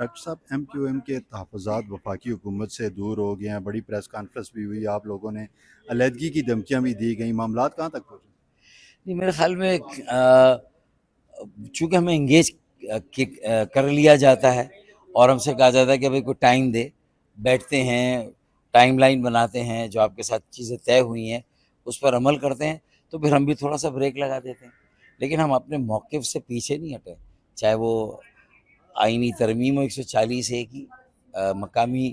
Doctor صاحب M Q M کے تحفظات وفاقی حکومت سے دور ہو گئے ہیں، بڑی پریس کانفرنس بھی ہوئی، آپ لوگوں نے علیحدگی کی دھمکیاں بھی دی گئیں، معاملات کہاں تک پہنچے؟ نہیں، میرے خیال میں چونکہ ہمیں انگیج کر لیا جاتا ہے اور ہم سے کہا جاتا ہے کہ بھائی کوئی ٹائم دے، بیٹھتے ہیں، ٹائم لائن بناتے ہیں، جو آپ کے ساتھ چیزیں طے ہوئی ہیں اس پر عمل کرتے ہیں، تو پھر ہم بھی تھوڑا سا بریک لگا دیتے ہیں، لیکن ہم اپنے موقف سے پیچھے نہیں ہٹے، چاہے وہ آئینی ترمیم 140 کی مقامی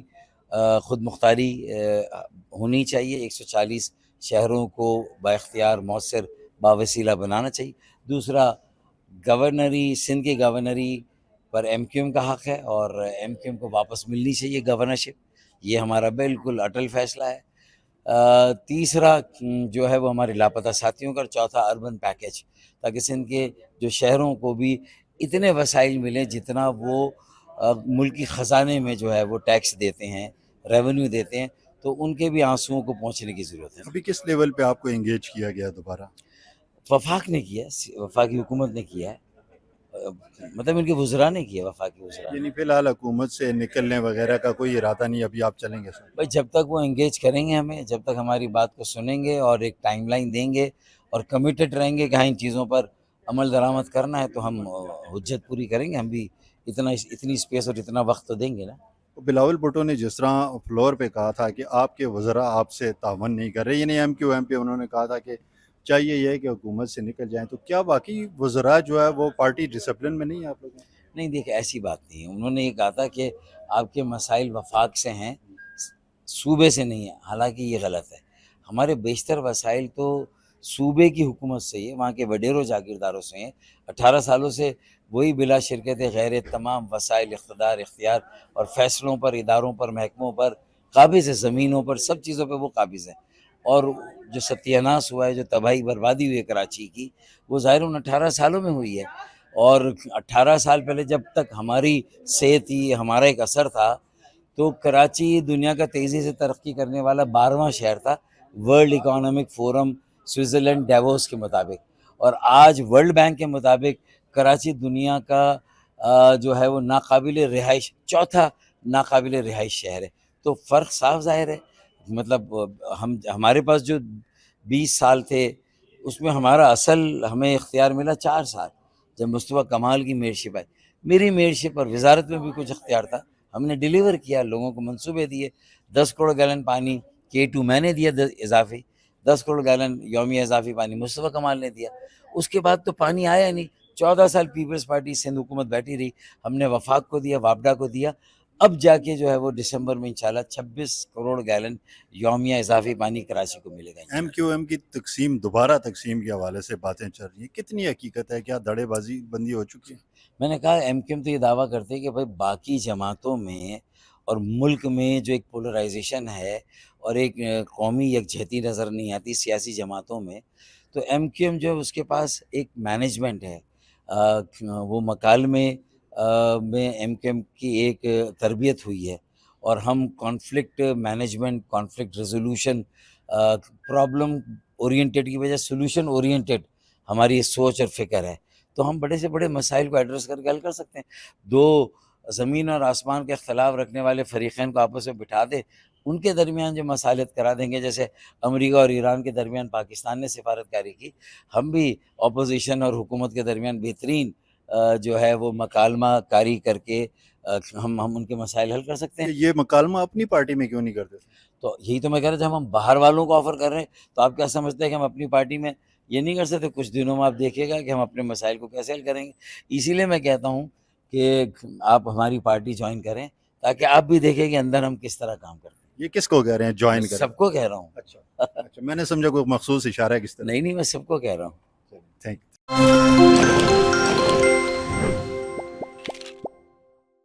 خود مختاری ہونی چاہیے، 140 شہروں کو با اختیار مؤثر باوسیلہ بنانا چاہیے، دوسرا گورنری سندھ کی گورنری پر ایم کیو ایم کا حق ہے اور ایم کیو ایم کو واپس ملنی چاہیے گورنرشپ، یہ ہمارا بالکل اٹل فیصلہ ہے، تیسرا جو ہے وہ ہمارے لاپتہ ساتھیوں کا، اور چوتھا اربن پیکیج، تاکہ سندھ کے جو شہروں کو بھی اتنے وسائل ملیں جتنا وہ ملکی خزانے میں جو ہے وہ ٹیکس دیتے ہیں، ریونیو دیتے ہیں، تو ان کے بھی آنسوؤں کو پہنچنے کی ضرورت ہے۔ ابھی کس لیول پہ آپ کو انگیج کیا گیا دوبارہ؟ وفاق نے کیا، وفاقی حکومت نے کیا ہے، مطلب ان کے وزراء نے کیا، وفاقی وزراء نے۔ یعنی فی الحال حکومت سے نکلنے وغیرہ کا کوئی ارادہ نہیں، ابھی آپ چلیں گے سر؟ بھائی جب تک وہ انگیج کریں گے ہمیں، جب تک ہماری بات کو سنیں گے اور ایک ٹائم لائن دیں گے اور کمیٹڈ رہیں گے کہ ہاں ان چیزوں پر عمل درآمد کرنا ہے، تو ہم حجت پوری کریں گے، ہم بھی اتنی اسپیس اور اتنا وقت تو دیں گے نا۔ بلاول بھٹو نے جس طرح فلور پہ کہا تھا کہ آپ کے وزراء آپ سے تعاون نہیں کر رہے، یعنی ایم کیو ایم پہ انہوں نے کہا تھا کہ چاہیے یہ ہے کہ حکومت سے نکل جائیں، تو کیا واقعی وزراء جو ہے وہ پارٹی ڈسپلن میں نہیں ہے آپ لوگوں؟ نہیں دیکھیں، ایسی بات نہیں ہے، انہوں نے یہ کہا تھا کہ آپ کے مسائل وفاق سے ہیں، صوبے سے نہیں ہیں، حالانکہ یہ غلط ہے، ہمارے بیشتر وسائل تو صوبے کی حکومت سے ہی ہے، وہاں کے وڈیروں جاگیرداروں سے ہیں، 18 سالوں سے وہی بلا شرکت غیر تمام وسائل اقتدار اختیار اور فیصلوں پر، اداروں پر، محکموں پر قابض ہے، زمینوں پر، سب چیزوں پہ وہ قابض ہیں، اور جو ستیہ ناش ہوا ہے، جو تباہی بربادی ہوئی ہے کراچی کی، وہ ظاہر ان 18 سالوں میں ہوئی ہے، اور 18 سال پہلے جب تک ہماری صحت تھی، ہمارا ایک اثر تھا، تو کراچی دنیا کا تیزی سے ترقی کرنے والا 12واں شہر تھا world economic forum Switzerland Davos کے مطابق، اور آج ورلڈ بینک کے مطابق کراچی دنیا کا جو ہے وہ ناقابل رہائش، چوتھا ناقابل رہائش شہر ہے، تو فرق صاف ظاہر ہے، مطلب ہمارے پاس جو 20 سال تھے اس میں ہمارا اصل ہمیں اختیار ملا 4 سال، جب مصطفیٰ کمال کی میئرشپ آئی، میری میئرشپ اور وزارت میں بھی کچھ اختیار تھا، ہم نے ڈیلیور کیا، لوگوں کو منصوبے دیے، 10 کروڑ گیلن پانی K2 میں نے دیا اضافی، 10 کروڑ گیلن یومی اضافی پانی مصطفیٰ کمال نے دیا، اس کے بعد تو پانی آیا نہیں، 14 سال پیپلز پارٹی سندھ حکومت بیٹھی رہی، ہم نے وفاق کو دیا، وابڈا کو دیا، اب جا کے جو ہے وہ دسمبر میں انشاءاللہ 26 کروڑ گیلن یومیہ اضافی پانی کراچی کو ملے گا ایم انشاءاللہ۔ کیو ایم کی تقسیم، دوبارہ تقسیم کے حوالے سے باتیں چل رہی ہیں، کتنی حقیقت ہے؟ کیا دھڑے بازی بندی ہو چکی ہے؟ میں نے کہا ایم کیو ایم تو یہ دعویٰ کرتے ہیں کہ بھائی باقی جماعتوں میں اور ملک میں جو ایک پولرائزیشن ہے اور ایک قومی یکجہتی نظر نہیں آتی سیاسی جماعتوں میں، تو ایم کیو ایم جو ہے اس کے پاس ایک مینجمنٹ ہے، وہ مکالمے میں ایم کیو ایم کی ایک تربیت ہوئی ہے، اور ہم conflict management, conflict resolution, problem oriented کی وجہ سولوشن اورینٹیڈ ہماری سوچ اور فکر ہے، تو ہم بڑے سے بڑے مسائل کو ایڈریس کر کے حل کر سکتے ہیں، دو زمین اور آسمان کے اختلاف رکھنے والے فریقین کو آپس میں بٹھا دے، ان کے درمیان جو مصالحت کرا دیں گے، جیسے امریکہ اور ایران کے درمیان پاکستان نے سفارت کاری کی، ہم بھی اپوزیشن اور حکومت کے درمیان بہترین جو ہے وہ مکالمہ کاری کر کے ہم ان کے مسائل حل کر سکتے ہیں۔ کہ یہ مکالمہ اپنی پارٹی میں کیوں نہیں کرتے؟ تو یہی تو میں کہہ رہا جب ہم باہر والوں کو آفر کر رہے ہیں تو آپ کیا سمجھتے ہیں کہ ہم اپنی پارٹی میں یہ نہیں کر سکتے؟ کچھ دنوں میں آپ دیکھیے گا کہ ہم اپنے مسائل کو کیسے حل کریں گے، اسی لیے میں کہتا ہوں کہ آپ ہماری پارٹی جوائن کریں تاکہ آپ بھی دیکھیں کہ اندر ہم کس طرح کام کرتے ہیں۔ یہ کس کو کہہ رہے ہیں جوائن کریں؟ سب کو کہہ رہا ہوں۔ اچھا، میں نے سمجھا کوئی مخصوص اشارہ ہے کس طرح؟ نہیں، میں سب کو کہہ رہا ہوں۔ Thank you.